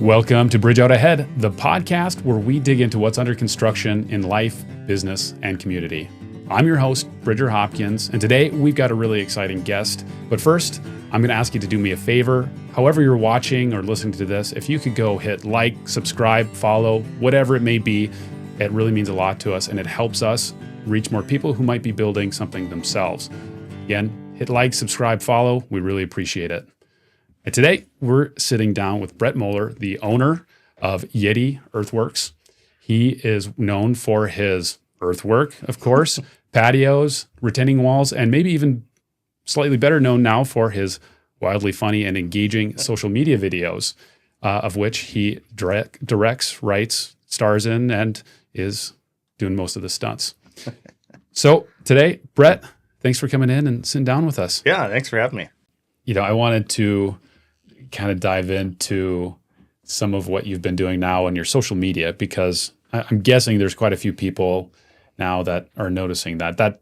Welcome to Bridge Out Ahead, the podcast where we dig into what's under construction in life, business, and community. I'm your host, Bridger Hopkins, and today we've got a really exciting guest. But first, I'm going to ask you to do me a favor. However you're watching or listening to this, if you could go hit like, subscribe, follow, whatever it may be, it really means a lot to us, and it helps us reach more people who might be building something themselves. Again, hit like, subscribe, follow. We really appreciate it. And today, we're sitting down with Brett Mohler, the owner of Yeti Earthworks. He is known for his earthwork, of course, patios, retaining walls, and maybe even slightly better known now for his wildly funny and engaging social media videos, of which he directs, writes, stars in, and is doing most of the stunts. So today, Brett, thanks for coming in and sitting down with us. Yeah, thanks for having me. You know, I wanted to kind of dive into some of what you've been doing now on your social media, because I'm guessing there's quite a few people now that are noticing that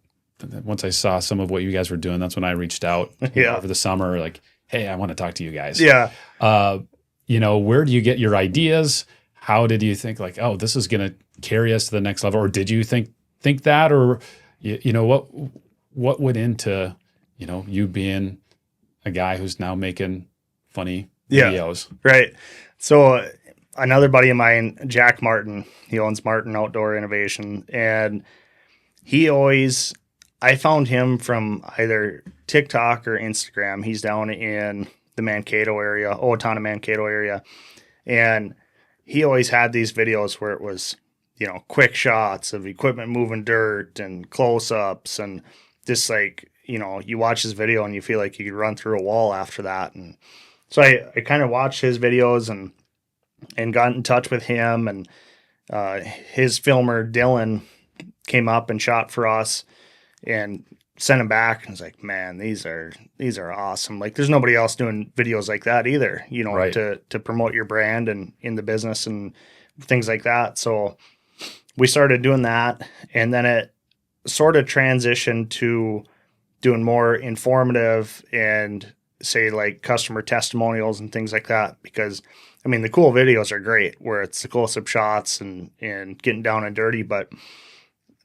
once I saw some of what you guys were doing, that's when I reached out over the summer, like, hey, I want to talk to you guys. Yeah. Where do you get your ideas? How did you think like, oh, this is going to carry us to the next level? Or did you think that, or, what went into, you being a guy who's now making funny videos? Right. So another buddy of mine, Jack Martin, he owns Martin Outdoor Innovation, and I found him from either TikTok or Instagram. He's down in the Mankato area, Owatonna, Mankato area. And he always had these videos where it was, quick shots of equipment moving dirt and close-ups, and just like, you watch his video and you feel like you could run through a wall after that. And so I kind of watched his videos and got in touch with him, and his filmer, Dylan, came up and shot for us and sent him back. And I was like, man, these are awesome. Like, there's nobody else doing videos like that either, right, to promote your brand and in the business and things like that. So we started doing that, and then it sort of transitioned to doing more informative and say like customer testimonials and things like that, because the cool videos are great where it's the close-up shots and getting down and dirty, but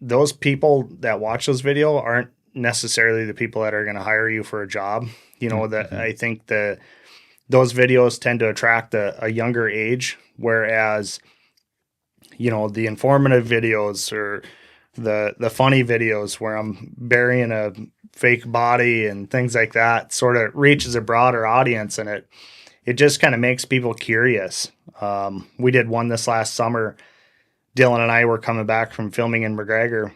those people that watch those videos aren't necessarily the people that are going to hire you for a job. That I think those videos tend to attract a younger age, whereas the informative videos or the funny videos where I'm burying a fake body and things like that sort of reaches a broader audience, and it just kind of makes people curious. We did one this last summer. Dylan and I were coming back from filming in McGregor,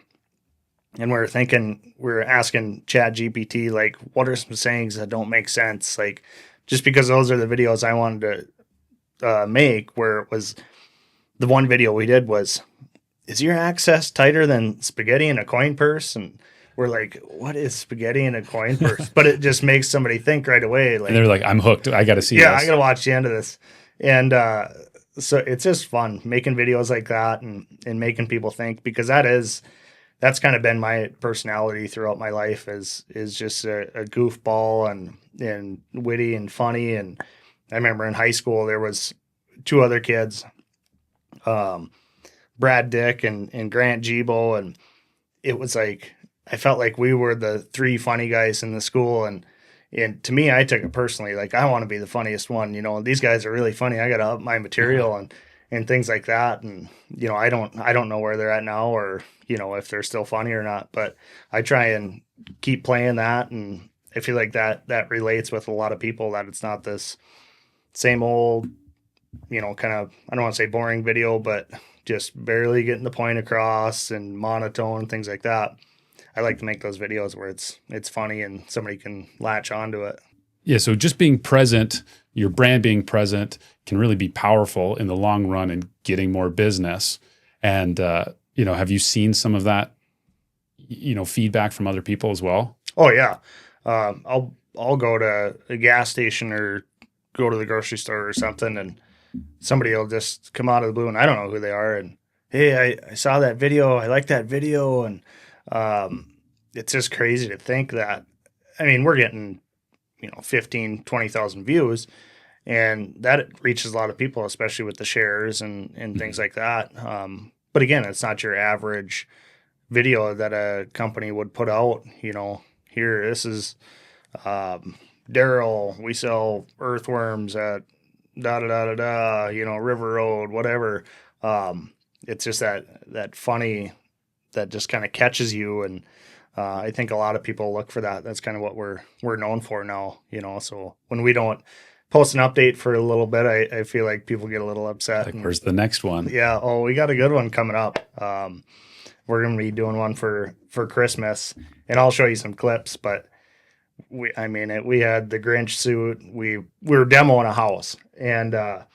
and we were asking ChatGPT, like, what are some sayings that don't make sense? Like, just because those are the videos I wanted to make, where it was the one video we did was, is your access tighter than spaghetti in a coin purse? And we're like, what is spaghetti in a coin purse? But it just makes somebody think right away. Like, and they're like, I'm hooked. I got to see this. I got to watch the end of this. And so it's just fun making videos like that and making people think, because that's kind of been my personality throughout my life, is just a goofball and witty and funny. And I remember in high school, there was two other kids, Brad Dick and Grant Gibo, and it was like, I felt like we were the three funny guys in the school, and to me, I took it personally. Like, I want to be the funniest one. These guys are really funny. I got to up my material and things like that. And I don't know where they're at now, or if they're still funny or not. But I try and keep playing that, and I feel like that relates with a lot of people. That it's not this same old, kind of, I don't want to say boring video, but just barely getting the point across and monotone and things like that. I like to make those videos where it's funny and somebody can latch onto it. Yeah, so just being present, your brand being present, can really be powerful in the long run in getting more business. And have you seen some of that, feedback from other people as well? Oh yeah, I'll go to a gas station or go to the grocery store or something, and somebody will just come out of the blue, and I don't know who they are, and hey, I saw that video, I like that video, and it's just crazy to think that, we're getting, 15, 20,000 views, And that reaches a lot of people, especially with the shares and things like that. But again, it's not your average video that a company would put out. Here, this is Daryl. We sell earthworms at da da da da da. River Road, whatever. It's just that funny that just kind of catches you, and I think a lot of people look for that. That's kind of what we're known for now. So when we don't post an update for a little bit, I feel like people get a little upset. Like, where's the next one? Yeah. Oh, we got a good one coming up. We're going to be doing one for Christmas, and I'll show you some clips, but we had the Grinch suit. We were demoing a house, and I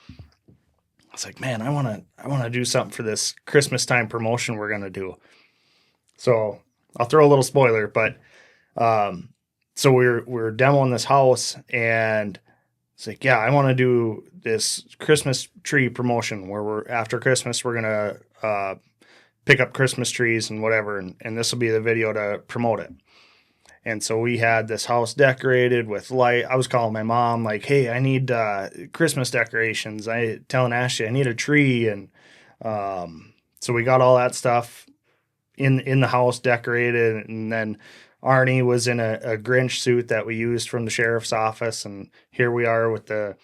was like, man, I want to do something for this Christmas time promotion we're going to do. So I'll throw a little spoiler, but so we're demoing this house, and it's like, yeah, I want to do this Christmas tree promotion where after Christmas, we're going to pick up Christmas trees and whatever. And this will be the video to promote it. And so we had this house decorated with light. I was calling my mom like, hey, I need Christmas decorations. Telling Ashley I need a tree. And so we got all that stuff in the house decorated. And then Arnie was in a Grinch suit that we used from the sheriff's office. And here we are with the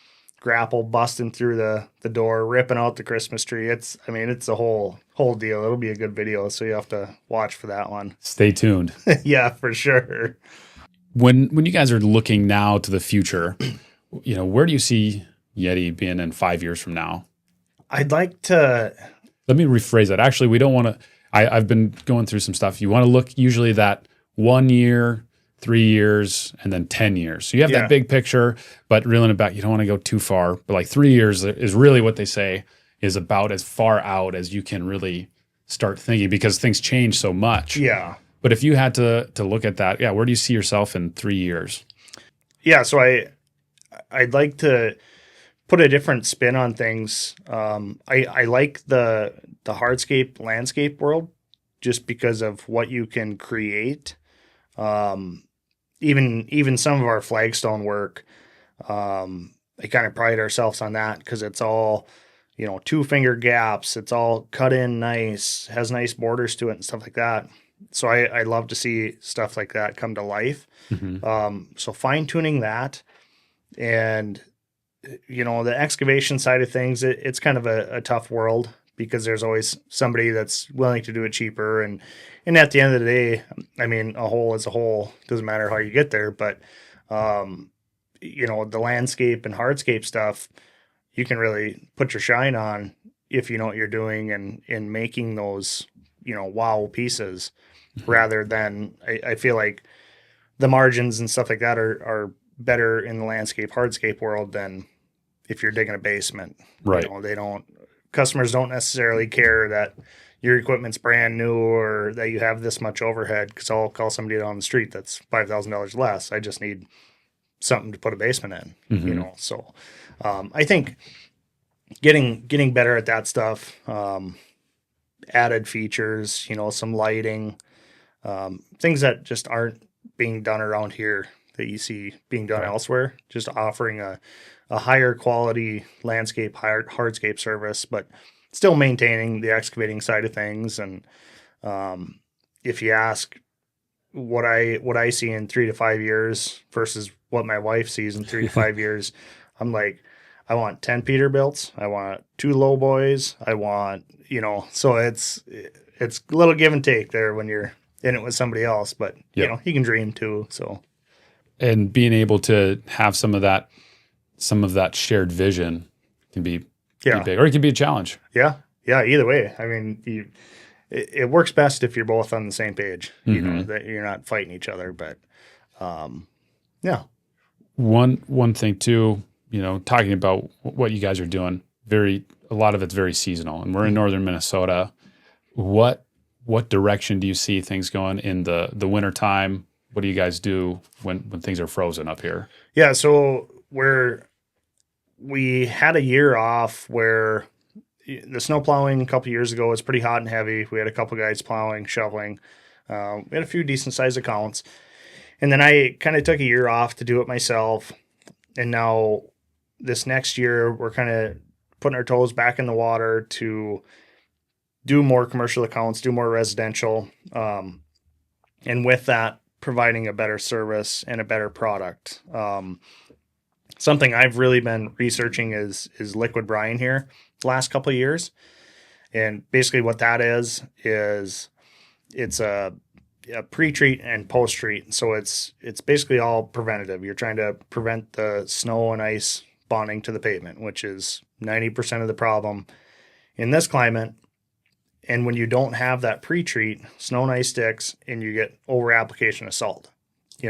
grapple busting through the door, ripping out the Christmas tree. It's the whole deal. It'll be a good video, so you have to watch for that one. Stay tuned. Yeah, for sure. When you guys are looking now to the future, where do you see Yeti being in 5 years from now? I'd like to... Let me rephrase that. Actually, we don't want to... I've been going through some stuff. You want to look usually that 1 year, 3 years, and then 10 years. So you have that big picture, but reeling it back, you don't want to go too far. But like 3 years is really what they say is about as far out as you can really start thinking, because things change so much. Yeah. But if you had to look at that, where do you see yourself in 3 years? Yeah, so I'd like to put a different spin on things. I like the hardscape landscape world just because of what you can create. Even some of our flagstone work, I kind of pride ourselves on that because it's all, 2-finger gaps. It's all cut in nice, has nice borders to it and stuff like that. So I love to see stuff like that come to life. Mm-hmm. So fine tuning that, and the excavation side of things, it's kind of a tough world because there's always somebody that's willing to do it cheaper. And at the end of the day, a hole is a hole. Doesn't matter how you get there. But, the landscape and hardscape stuff, you can really put your shine on if you know what you're doing and in making those, wow pieces, rather than I feel like the margins and stuff like that are better in the landscape hardscape world than if you're digging a basement. Right. Customers don't necessarily care that your equipment's brand new or that you have this much overhead, because I'll call somebody on the street that's $5,000 less. I just need something to put a basement in, Mm-hmm. So I think getting better at that stuff, added features, some lighting, things that just aren't being done around here that you see being done elsewhere, just offering a higher quality landscape, hardscape service, but still maintaining the excavating side of things. And if you ask what I see in 3 to 5 years versus what my wife sees in 3 to 5 years, I'm like, I want 10 Peterbilts. I want 2 low boys. I want, so it's a little give and take there when you're in it with somebody else, but you can dream too. So, and being able to have some of that shared vision can be big, or it can be a challenge. Yeah. Either way, it works best if you're both on the same page. Mm-hmm. That you're not fighting each other. But One thing too, talking about what you guys are doing, a lot of it's very seasonal, and we're in northern Minnesota. What direction do you see things going in the winter time? What do you guys do when things are frozen up here? Yeah, so we had a year off where the snow plowing a couple years ago was pretty hot and heavy. We had a couple guys plowing, shoveling. We had a few decent sized accounts. And then I kind of took a year off to do it myself. And now this next year, we're kind of putting our toes back in the water to do more commercial accounts, do more residential. And with that, providing a better service and a better product. Something I've really been researching is liquid brine here the last couple of years. And basically what that is it's a pre-treat and post-treat. So it's basically all preventative. You're trying to prevent the snow and ice bonding to the pavement, which is 90% of the problem in this climate. And when you don't have that pre-treat, snow and ice sticks, and you get over application of salt.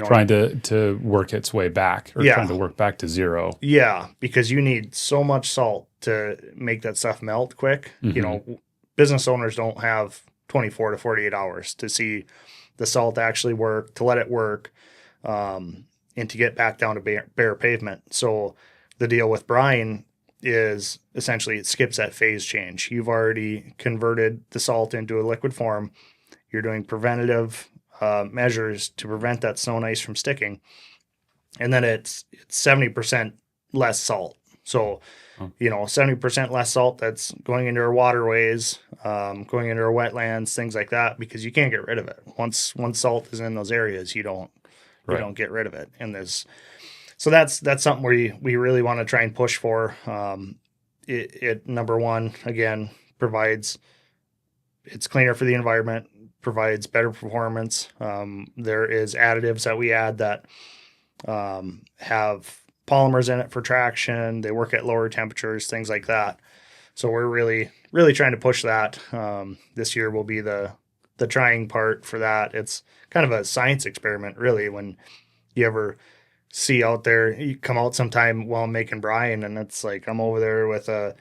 Trying to work its way back, or trying to work back to zero. Yeah, because you need so much salt to make that stuff melt quick. Business owners don't have 24 to 48 hours to see the salt actually work, to let it work, and to get back down to bare pavement. So the deal with brine is essentially it skips that phase change. You've already converted the salt into a liquid form. You're doing preventative measures to prevent that snow and ice from sticking. And then it's 70% less salt. So, 70% less salt that's going into our waterways, going into our wetlands, things like that, because you can't get rid of it. Once salt is in those areas, you don't get rid of it. And so that's something we really want to try and push for. It number one, again, it's cleaner for the environment, provides better performance. There is additives that we add that have polymers in it for traction. They work at lower temperatures, things like that. So we're really, really trying to push that. This year will be the trying part for that. It's kind of a science experiment, really, when you ever see out there, you come out sometime while I'm making brine, and it's like I'm over there with a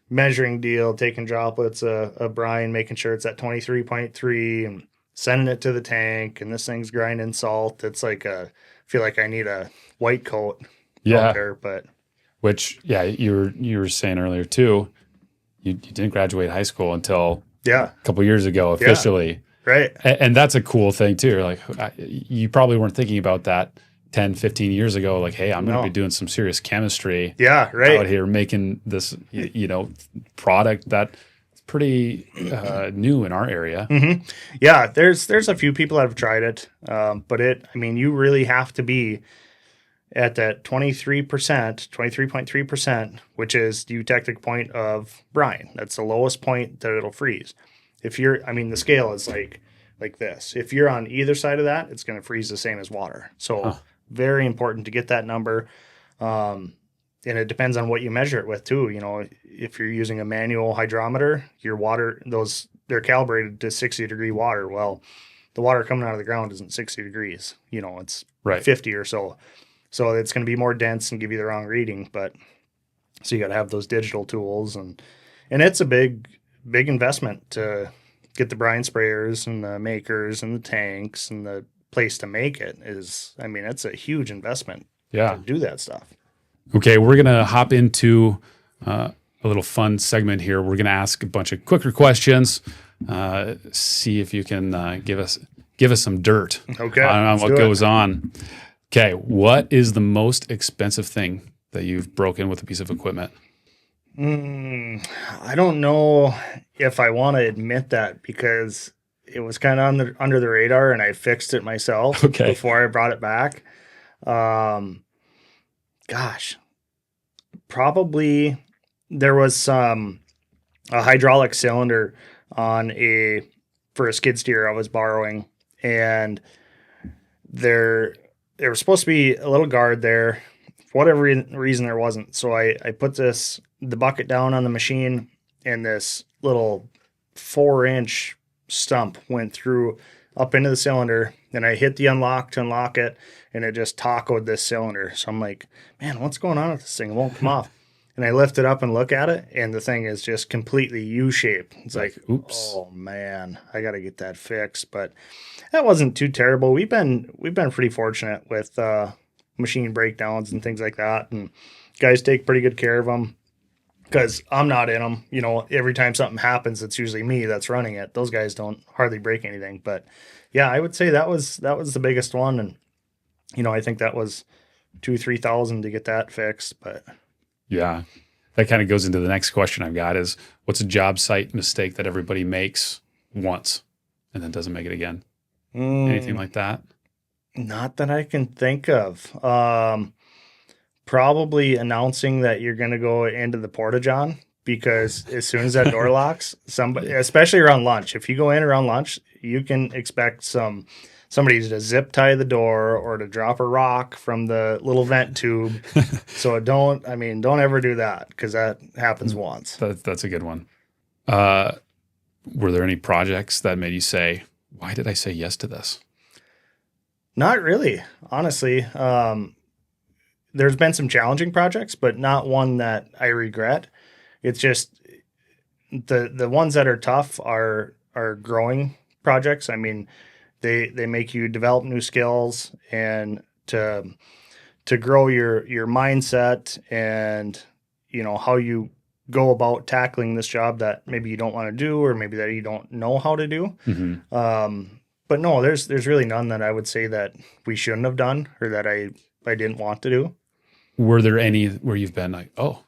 measuring deal, taking droplets of brine, making sure it's at 23.3 and sending it to the tank, and this thing's grinding salt. It's like I feel like I need a white coat out there, but you were saying earlier too, you didn't graduate high school until a couple years ago officially. Right. And that's a cool thing too. You're like, you probably weren't thinking about that 10, 15 years ago, like, hey, I'm going to be doing some serious chemistry out here making this, product that's pretty new in our area. Mm-hmm. Yeah, there's a few people that have tried it, but you really have to be at that 23.3%, which is the eutectic point of brine. That's the lowest point that it'll freeze. If you're, the scale is like this. If you're on either side of that, it's going to freeze the same as water. So very important to get that number. And it depends on what you measure it with too. If you're using a manual hydrometer, your water, they're calibrated to 60-degree water. Well, the water coming out of the ground isn't 60 degrees. It's 50 or so. So it's going to be more dense and give you the wrong reading. But so you got to have those digital tools, and it's a big investment to get the brine sprayers and the makers and the tanks and the place to make it is, it's a huge investment to do that stuff. Okay, we're going to hop into a little fun segment here. We're going to ask a bunch of quicker questions, see if you can give us some dirt on what goes on. Okay, what is the most expensive thing that you've broken with a piece of equipment? I don't know if I want to admit that, because it was kind of under the radar and I fixed it myself before I brought it back. Probably there was a hydraulic cylinder for a skid steer I was borrowing, and there was supposed to be a little guard there. For whatever reason, there wasn't. So I put the bucket down on the machine, and this little 4-inch stump went through up into the cylinder. Then I hit the unlock to unlock it, and it just tacoed this cylinder. So I'm like, man, what's going on with this thing? It won't come off. And I lift it up and look at it, and the thing is just completely U-shaped. It's like, oops. Oh man, I got to get that fixed. But that wasn't too terrible. We've been pretty fortunate with machine breakdowns and things like that, and guys take pretty good care of them, because I'm not in them. Every time something happens, it's usually me that's running it. Those guys don't hardly break anything. But yeah, I would say that was the biggest one, and I think that was $2,000-3,000 to get that fixed. But Yeah. That kind of goes into the next question I've got is what's a job site mistake that everybody makes once and then doesn't make it again? Anything like that? not that I can think of. Probably announcing that you're going to go into the porta-john, because as soon as that door locks, somebody, especially around lunch, if you go in around lunch, you can expect somebody to zip tie the door or to drop a rock from the little vent tube. So don't ever do that, because that happens once. That's a good one. Were there any projects that made you say, why did I say yes to this? Not really, honestly. There's been some challenging projects, but not one that I regret. It's just the ones that are tough are growing projects. I mean, they make you develop new skills and to grow your mindset and how you go about tackling this job that maybe you don't want to do, or maybe that you don't know how to do. But no, there's really none that I would say that we shouldn't have done or that I didn't want to do. Were there any where you've been like, oh,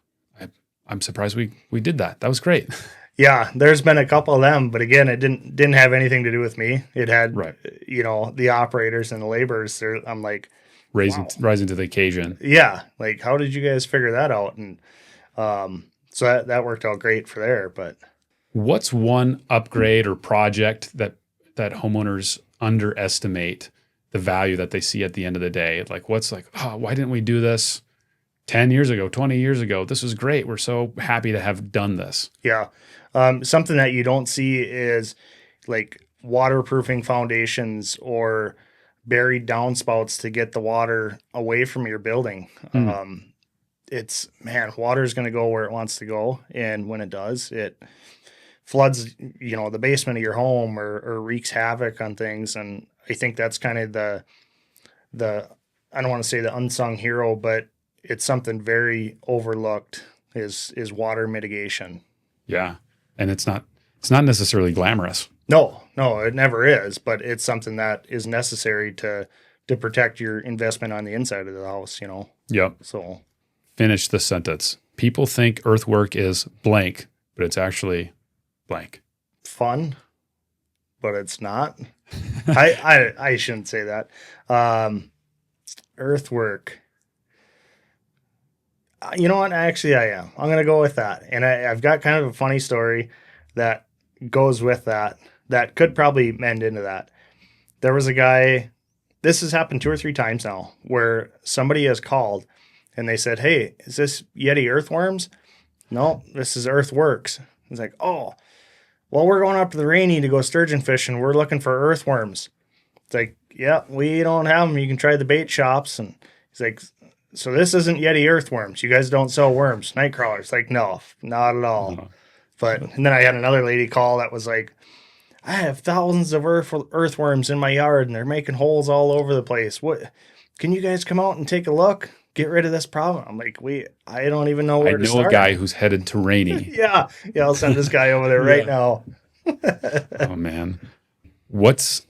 I'm surprised we did that. That was great. Yeah, there's been a couple of them, but again, it didn't have anything to do with me. It had, the operators and the laborers. I'm like, rising to the occasion. Yeah, like how did you guys figure that out? And so that worked out great for there. But what's one upgrade or project that homeowners underestimate the value that they see at the end of the day? Like what's like, oh, why didn't we do this 10 years ago, 20 years ago? This was great. We're so happy to have done this. Yeah. Something that you don't see is like waterproofing foundations or buried downspouts to get the water away from your building. Water is going to go where it wants to go. And when it does, it floods, the basement of your home or wreaks havoc on things. And I think that's kind of the I don't want to say the unsung hero, but it's something very overlooked is water mitigation. Yeah. And it's not necessarily glamorous. No, it never is, but it's something that is necessary to protect your investment on the inside of the house, Yep. So finish the sentence. People think earthwork is blank, but it's actually blank. Fun, but it's not. I shouldn't say that. Earthwork. You know what? Actually, I am. I'm going to go with that. And I've got kind of a funny story that goes with that could probably mend into that. There was a guy, this has happened 2 or 3 times now, where somebody has called and they said, hey, is this Yeti Earthworms? No, this is Earthworks. He's like, oh, well, we're going up to the Rainy to go sturgeon fishing. We're looking for earthworms. It's like, yeah, we don't have them. You can try the bait shops. And he's like, so this isn't Yeti Earthworms. You guys don't sell worms, night crawlers. Like, no, not at all. No. And then I had another lady call that was like, I have thousands of earthworms in my yard and they're making holes all over the place. What? Can you guys come out and take a look? Get rid of this problem. I'm like, I don't even know where to start. I know a guy who's headed to Rainy. Yeah, I'll send this guy over there right now. Oh man, what's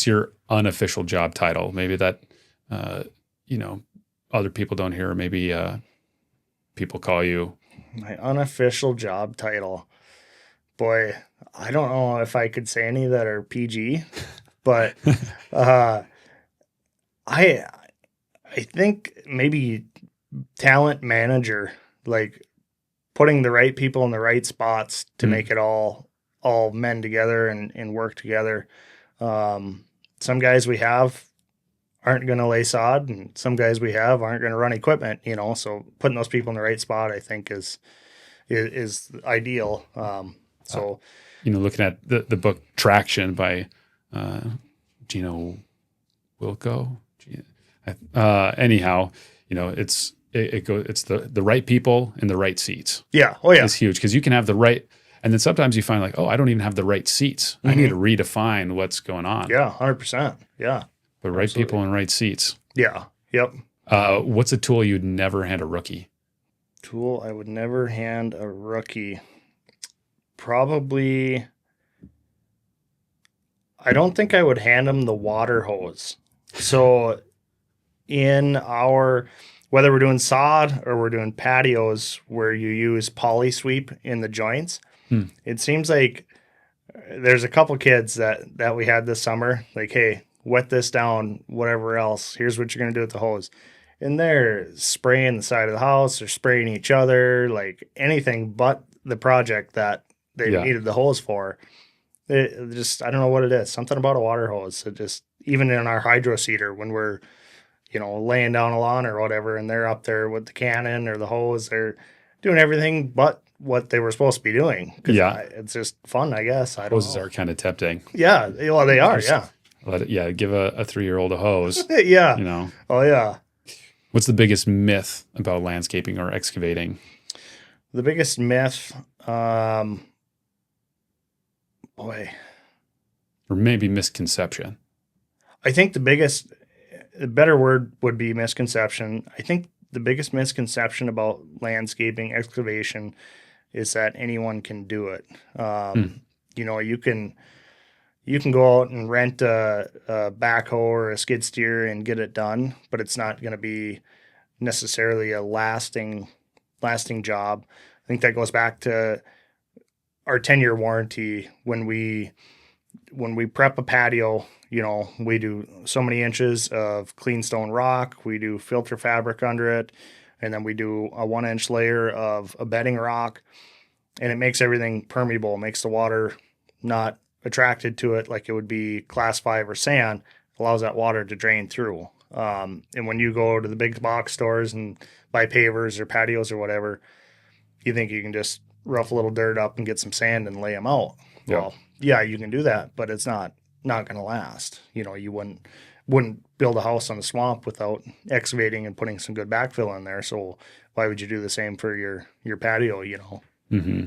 your unofficial job title? Maybe that other people don't hear. Or maybe people call you. My unofficial job title. Boy, I don't know if I could say any that are PG, but I think maybe talent manager, like putting the right people in the right spots to make it all mend together and work together. Some guys we have aren't going to lay sod, and some guys we have aren't going to run equipment, so putting those people in the right spot, I think is ideal. Looking at the book Traction by Gino Wilco. Anyhow, it's the right people in the right seats. Yeah. Oh yeah. It's huge because you can have the right, and then sometimes you find like, oh, I don't even have the right seats. I need to redefine what's going on. Yeah. 100%. Yeah. But right people in right seats. Yeah. Yep. What's a tool you'd never hand a rookie? Tool I would never hand a rookie. Probably, I don't think I would hand them the water hose. So, in whether we're doing sod or we're doing patios where you use poly sweep in the joints, it seems like there's a couple kids that we had this summer, like, hey, wet this down, whatever else, here's what you're going to do with the hose. And they're spraying the side of the house, they're spraying each other, like anything but the project that they needed the hose for. It just, I don't know what it is. Something about a water hose. It just, even in our hydro seeder, when we're, laying down a lawn or whatever, and they're up there with the cannon or the hose, they're doing everything but what they were supposed to be doing. It's just fun, I guess. I don't know. Hoses are kind of tempting. Yeah, well, they are, yeah. Give a 3-year-old a hose. Yeah. Oh, yeah. What's the biggest myth about landscaping or excavating? The biggest myth, or maybe misconception. I think the better word would be misconception. I think the biggest misconception about landscaping excavation is that anyone can do it. You can go out and rent a backhoe or a skid steer and get it done, but it's not going to be necessarily a lasting job. I think that goes back to our 10-year warranty. When we prep a patio, we do so many inches of clean stone rock, we do filter fabric under it, and then we do a 1-inch layer of a bedding rock, and it makes everything permeable, makes the water not attracted to it like it would be class 5 or sand, allows that water to drain through. And when you go to the big box stores and buy pavers or patios or whatever, you think you can just rough a little dirt up and get some sand and lay them out. Yeah. Well, yeah, you can do that, but it's not going to last. You wouldn't build a house on the swamp without excavating and putting some good backfill in there. So why would you do the same for your patio? Mm-hmm.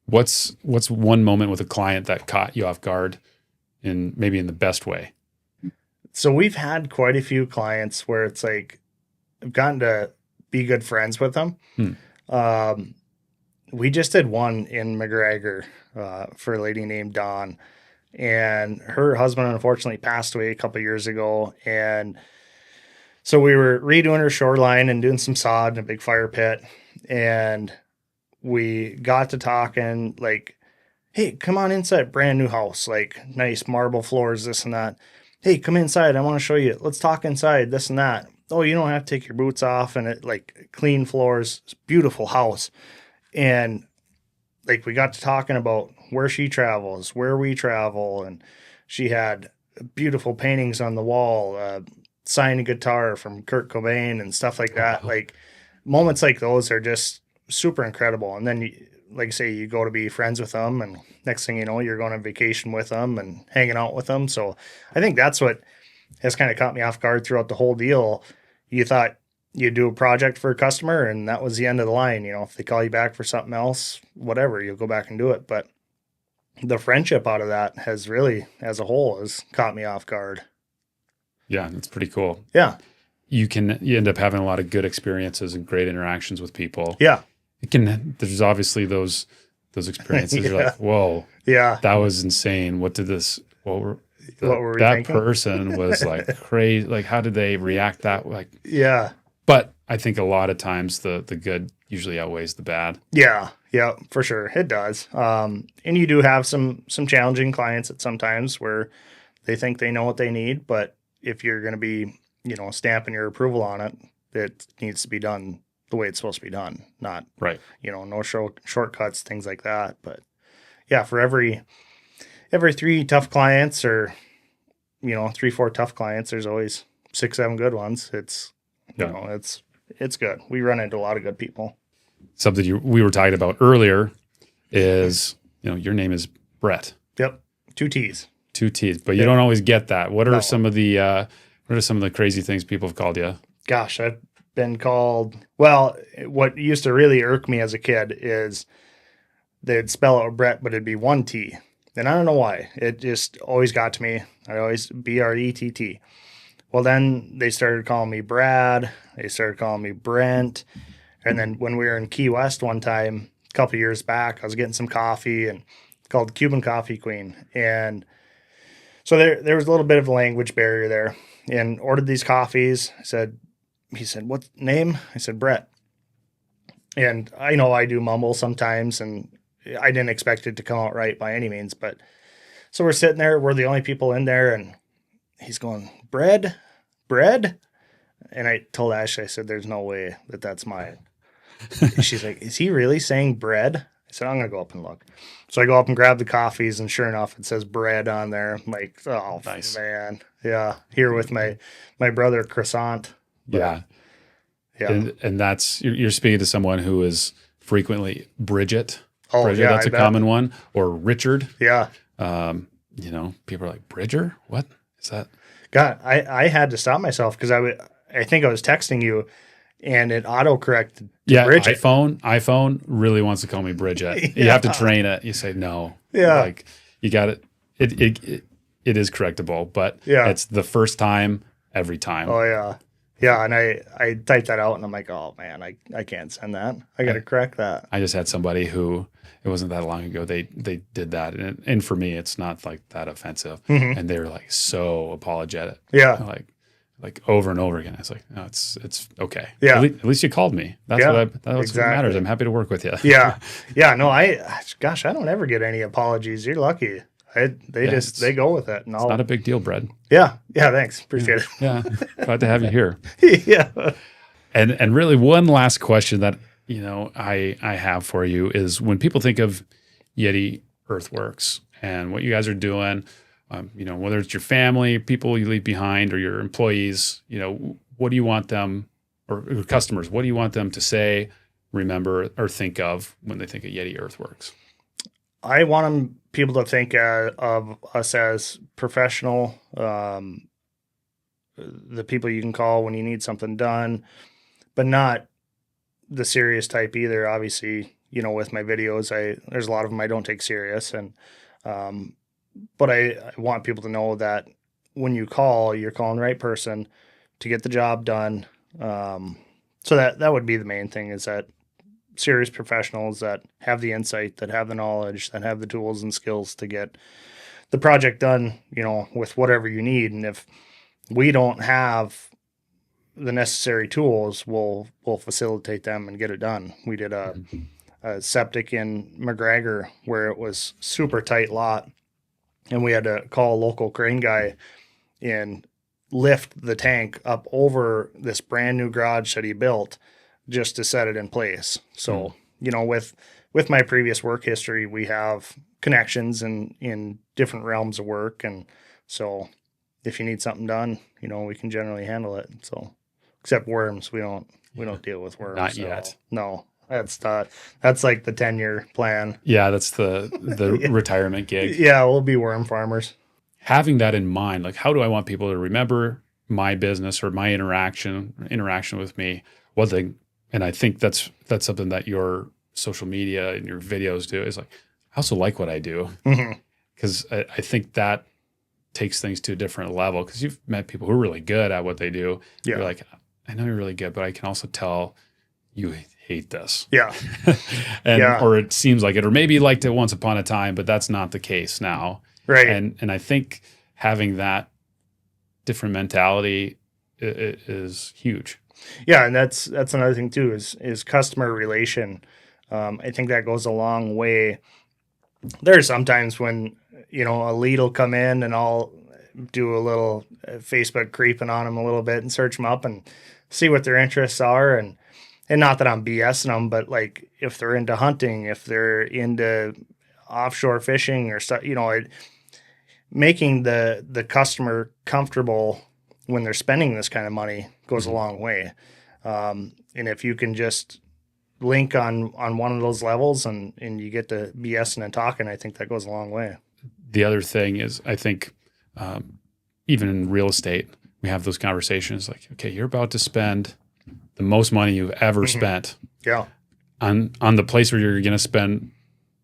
What's one moment with a client that caught you off guard, maybe in the best way? So we've had quite a few clients where it's like I've gotten to be good friends with them. We just did one in McGregor for a lady named Dawn, and her husband unfortunately passed away a couple of years ago. And so we were redoing her shoreline and doing some sod in a big fire pit. And we got to talking, like, hey, come on inside, brand new house, like nice marble floors, this and that. Hey, come inside. I want to show you. Let's talk inside, this and that. Oh, you don't have to take your boots off, and it like clean floors, beautiful house. And like we got to talking about where she travels, where we travel, and she had beautiful paintings on the wall, signed a guitar from Kurt Cobain and stuff like that. Like moments like those are just super incredible. And then like I say, you go to be friends with them, and next thing you know, you're going on vacation with them and hanging out with them. So I think that's what has kind of caught me off guard throughout the whole deal. You thought you'd do a project for a customer and that was the end of the line. If they call you back for something else, whatever, you'll go back and do it. But the friendship out of that has really, as a whole, has caught me off guard. Yeah, that's pretty cool. Yeah. You end up having a lot of good experiences and great interactions with people. Yeah. There's obviously those experiences. You're like, whoa, yeah, that was insane. What were we that thinking? Person was like crazy. Like, how did they react that? Like, yeah. But I think a lot of times the good usually outweighs the bad. Yeah, for sure. It does. And you do have some challenging clients at sometimes where they think they know what they need, but if you're going to be, stamping your approval on it, it needs to be done the way it's supposed to be done, not right. No shortcuts, things like that. But yeah, for every 3 tough clients or 3-4 tough clients, there's always 6-7 good ones. It's it's good. We run into a lot of good people. Something we were talking about earlier is your name is Brett. Yep, 2 T's. 2 T's, but you don't always get that. What are some of the crazy things people have called you? Gosh, I've been called, well, what used to really irk me as a kid is they'd spell out Brett, but it'd be 1 T. And I don't know why. It just always got to me. I always Brett. Well, then they started calling me Brad. They started calling me Brent. And then when we were in Key West one time, a couple years back, I was getting some coffee and called Cuban Coffee Queen. And so there was a little bit of a language barrier there. and ordered these coffees. He said, what name? I said, Brett. And I know I do mumble sometimes, and I didn't expect it to come out right by any means. But so we're sitting there, we're the only people in there, and he's going, bread? And I told Ashley, I said, there's no way that that's mine. She's like, is he really saying bread? I said, I'm going to go up and look. So I go up and grab the coffees, and sure enough, it says bread on there. I'm like, oh, nice. Man. Yeah. Here with my brother Croissant. But, yeah. Yeah. And that's, you're speaking to someone who is frequently Bridget. Oh, Bridget, yeah, that's a common one. Or Richard. Yeah. People are like, Bridger? What is that? God, I had to stop myself because I think I was texting you and it autocorrected to Bridget. iPhone really wants to call me Bridget. Yeah. You have to train it. You say no. Yeah. Like you got it. It is correctable, but yeah. It's the first time every time. Oh yeah. Yeah. And I typed that out and I'm like, oh man, I can't send that. I got to correct that. I just had somebody who, it wasn't that long ago, they did that. And for me, it's not like that offensive. Mm-hmm. And they were like so apologetic. Yeah. Like over and over again. I was like, no, it's okay. Yeah. At least you called me. That's exactly. what matters. I'm happy to work with you. Yeah. Yeah. No, I don't ever get any apologies. You're lucky. They go with it. And it's not a big deal, Brad. Yeah. Yeah. Thanks. Appreciate it. Yeah. Glad to have you here. Yeah. And really one last question that, I have for you is when people think of Yeti Earthworks and what you guys are doing, whether it's your family, people you leave behind, or your employees, what do you want them, or customers, what do you want them to say, remember, or think of when they think of Yeti Earthworks? I want people to think of us as professional, the people you can call when you need something done, but not the serious type either. Obviously, with my videos, there's a lot of them I don't take serious, and but I want people to know that when you call, you're calling the right person to get the job done. So that would be the main thing, is that serious professionals that have the insight, that have the knowledge, that have the tools and skills to get the project done, with whatever you need. And if we don't have the necessary tools, we'll facilitate them and get it done. We did a septic in McGregor where it was super tight lot, and we had to call a local crane guy and lift the tank up over this brand new garage that he built just to set it in place. So, with my previous work history, we have connections in different realms of work. And so if you need something done, we can generally handle it. So, except worms, we don't deal with worms. Not yet. No, that's like the 10-year plan. Yeah. That's the retirement gig. Yeah. We'll be worm farmers. Having that in mind, like, how do I want people to remember my business or my interaction with me? One thing, and I think that's something that your social media and your videos do, is like, I also like what I do, because I think that takes things to a different level, because you've met people who are really good at what they do. Yeah. You're like, I know you're really good, but I can also tell you hate this. Yeah. Or it seems like it, or maybe you liked it once upon a time, but that's not the case now. Right. And I think having that different mentality is huge. Yeah. And that's another thing too, is customer relation. I think that goes a long way. There's sometimes when, a lead will come in and I'll do a little Facebook creeping on them a little bit and search them up and see what their interests are. And not that I'm BSing them, but like if they're into hunting, if they're into offshore fishing or stuff, making the customer comfortable when they're spending this kind of money goes a long way. And if you can just link on one of those levels and you get to BSing and talking, I think that goes a long way. The other thing is, I think, even in real estate, we have those conversations like, okay, you're about to spend the most money you've ever spent on the place where you're going to spend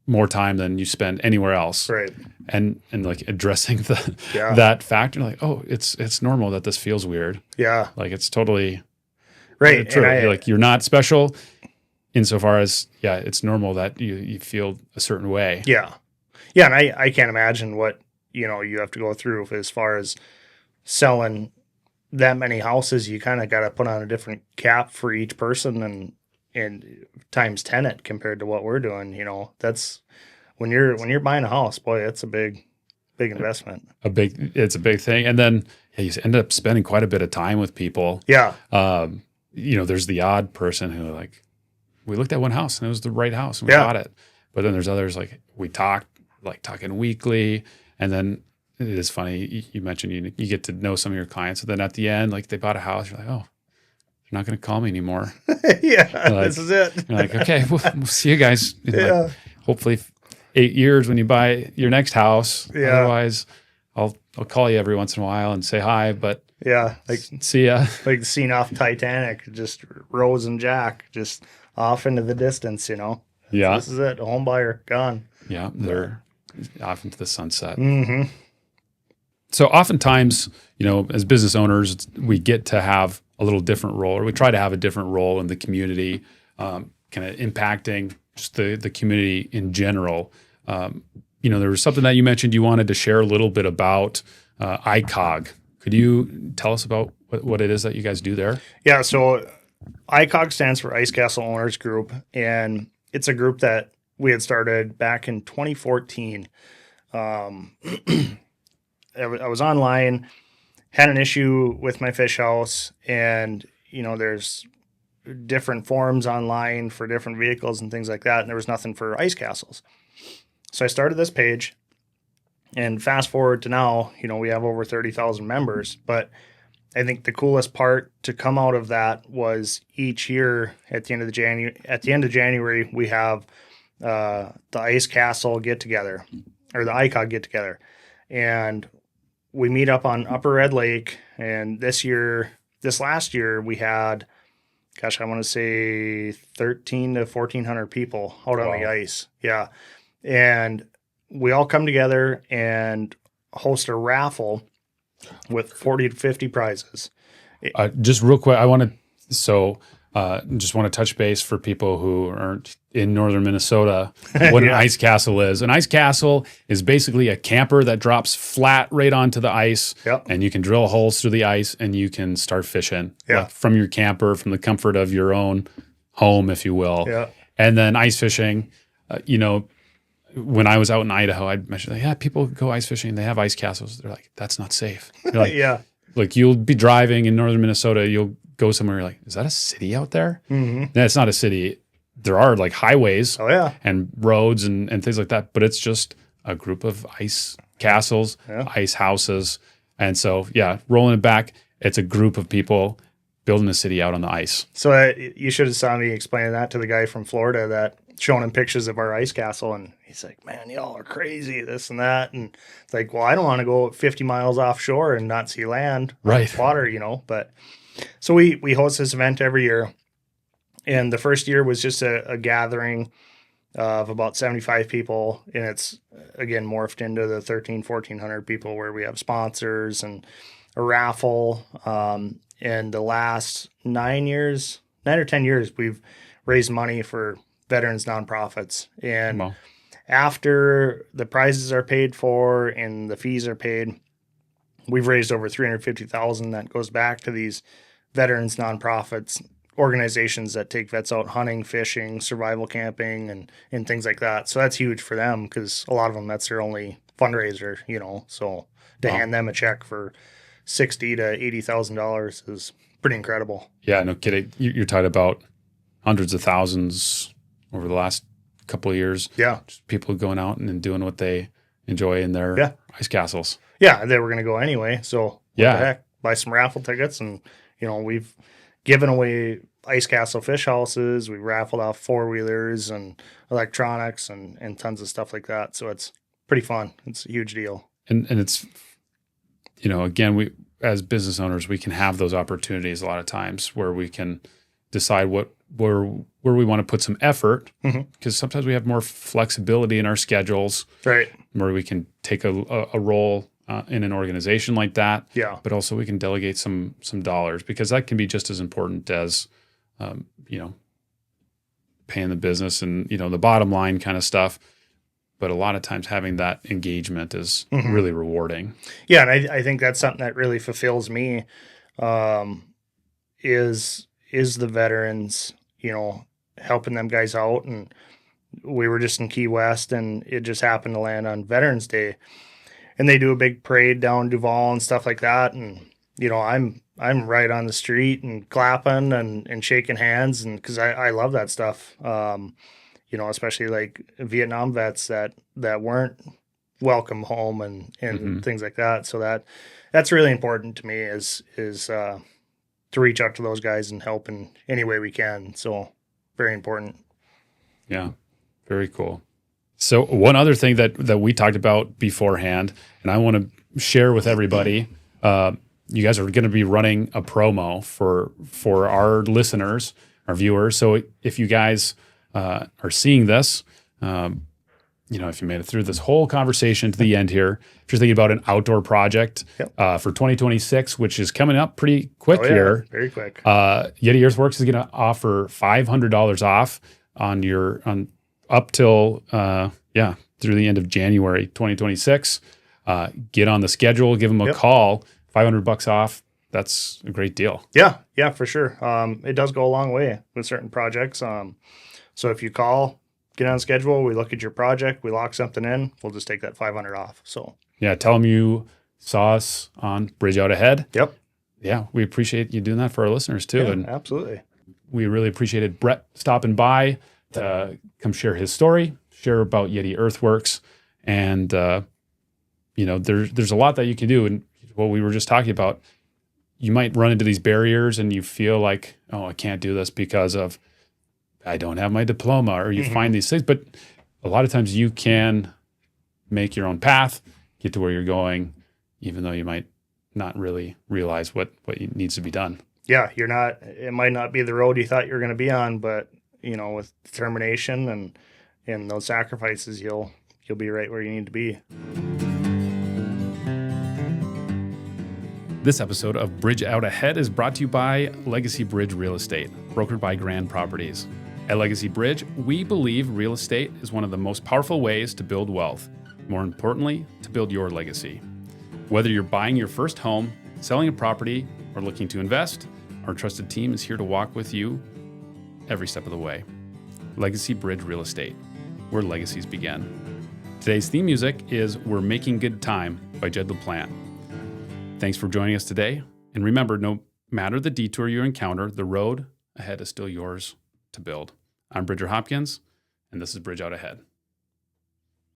more time than you spend anywhere else. Right. And like addressing that factor, like, oh, it's normal that this feels weird. Yeah. Like it's totally right. True. And you're not special insofar as, it's normal that you feel a certain way. Yeah. Yeah. And I can't imagine what, you have to go through as far as selling that many houses, you kind of got to put on a different cap for each person and times tenant compared to what we're doing. That's when you're buying a house, boy, it's a big investment. It's a big thing. And then you end up spending quite a bit of time with people. Yeah. There's the odd person who like, we looked at one house and it was the right house and we bought it. But then there's others like we talking weekly. And then it is funny. You mentioned you get to know some of your clients. And then at the end, like they bought a house, you're like, oh, they're not going to call me anymore. This is it. You're like, okay, we'll see you guys in like, hopefully 8 years when you buy your next house. Yeah. Otherwise, I'll call you every once in a while and say hi, but like see ya. Like the scene off Titanic, just Rose and Jack just off into the distance, Yeah. This is it. A home buyer gone. Yeah. They're off into the sunset. Mm-hmm. So oftentimes, as business owners, we get to have a little different role, or we try to have a different role in the community, kind of impacting just the community in general. There was something that you mentioned you wanted to share a little bit about ICOG. Could you tell us about what it is that you guys do there? Yeah, so ICOG stands for Ice Castle Owners Group, and it's a group that we had started back in 2014. I was online, had an issue with my fish house, and there's different forums online for different vehicles and things like that, and there was nothing for ice castles. So I started this page, and fast forward to now, we have over 30,000 members. But I think the coolest part to come out of that was each year at the end of January, we have the Ice Castle get together, or the ICOG get together, and we meet up on Upper Red Lake. And this last year, we had, I want to say 13 to 1,400 people out on the ice. Yeah. And we all come together and host a raffle with 40 to 50 prizes. Just real quick, just want to touch base for people who aren't in northern Minnesota, what an ice castle is. An ice castle is basically a camper that drops flat right onto the ice, and you can drill holes through the ice and you can start fishing from your camper, from the comfort of your own home, if you will. Yeah. And then ice fishing, when I was out in Idaho, I'd mention, people go ice fishing, they have ice castles. They're like, that's not safe. You're like, like you'll be driving in northern Minnesota, you'll go somewhere, you're like, is that a city out there? Mm-hmm. No, it's not a city. There are like highways and roads and things like that, but it's just a group of ice castles, ice houses. And so, rolling it back, it's a group of people building a city out on the ice. So you should have saw me explaining that to the guy from Florida that showing him pictures of our ice castle. And he's like, man, y'all are crazy, this and that. And it's like, well, I don't want to go 50 miles offshore and not see land, water, but so we host this event every year. And the first year was just a gathering of about 75 people. And it's, again, morphed into the 1,400 people where we have sponsors and a raffle. And the last 9 or 10 years, we've raised money for veterans nonprofits. And after the prizes are paid for and the fees are paid, we've raised over $350,000 that goes back to these veterans nonprofits, organizations that take vets out hunting, fishing, survival camping, and things like that. So that's huge for them because a lot of them, that's their only fundraiser, so to hand them a check for $60,000 to $80,000 is pretty incredible. Yeah, no kidding. You're talking about hundreds of thousands over the last couple of years. Yeah. Just people going out and doing what they enjoy in their ice castles. Yeah, they were going to go anyway. So what the heck, buy some raffle tickets. And, we've given away ice castle fish houses. We raffled off 4-wheelers and electronics and tons of stuff like that. So it's pretty fun. It's a huge deal. And it's, again, we as business owners, we can have those opportunities a lot of times where we can decide where we want to put some effort, because sometimes we have more flexibility in our schedules, right? Where we can take a role in an organization like that, but also we can delegate some dollars, because that can be just as important as paying the business and the bottom line kind of stuff. But a lot of times having that engagement is really rewarding. Yeah, and I think that's something that really fulfills me. is the veterans, helping them guys out. And we were just in Key West, and it just happened to land on Veterans Day, and they do a big parade down Duval and stuff like that. And I'm right on the street and clapping and shaking hands, and because I love that stuff. Especially like Vietnam vets that weren't welcome home and things like that. So that's really important to me is to reach out to those guys and help in any way we can. So very important. Yeah, very cool. So one other thing that we talked about beforehand, and I want to share with everybody, you guys are going to be running a promo for our listeners, our viewers. So if you guys are seeing this, if you made it through this whole conversation to the end here, if you're thinking about an outdoor project for 2026, which is coming up pretty quick here. Very quick. Yeti Earthworks is going to offer $500 off on up till through the end of January 2026. Get on the schedule, give them a call. $500 off. That's a great deal. Yeah, for sure. It does go a long way with certain projects. So if you call, get on schedule, we look at your project, we lock something in, we'll just take that $500 off. So yeah, tell them you saw us on Bridge Out Ahead. Yep. Yeah, we appreciate you doing that for our listeners too. Yeah, and absolutely. We really appreciated Brett stopping by to come share his story, share about Yeti Earthworks, and there's a lot that you can do. And what we were just talking about, you might run into these barriers and you feel like, oh, I can't do this because of I don't have my diploma, or you find these things. But a lot of times you can make your own path, get to where you're going, even though you might not really realize what needs to be done. Yeah, it might not be the road you thought you were going to be on, but with determination and those sacrifices, you'll be right where you need to be. This episode of Bridge Out Ahead is brought to you by Legacy Bridge Real Estate, brokered by Grand Properties. At Legacy Bridge, we believe real estate is one of the most powerful ways to build wealth. More importantly, to build your legacy. Whether you're buying your first home, selling a property, or looking to invest, our trusted team is here to walk with you every step of the way. Legacy Bridge Real Estate, where legacies begin. Today's theme music is We're Making Good Time by Jed LaPlante. Thanks for joining us today. And remember, no matter the detour you encounter, the road ahead is still yours to build. I'm Bridger Hopkins, and this is Bridge Out Ahead.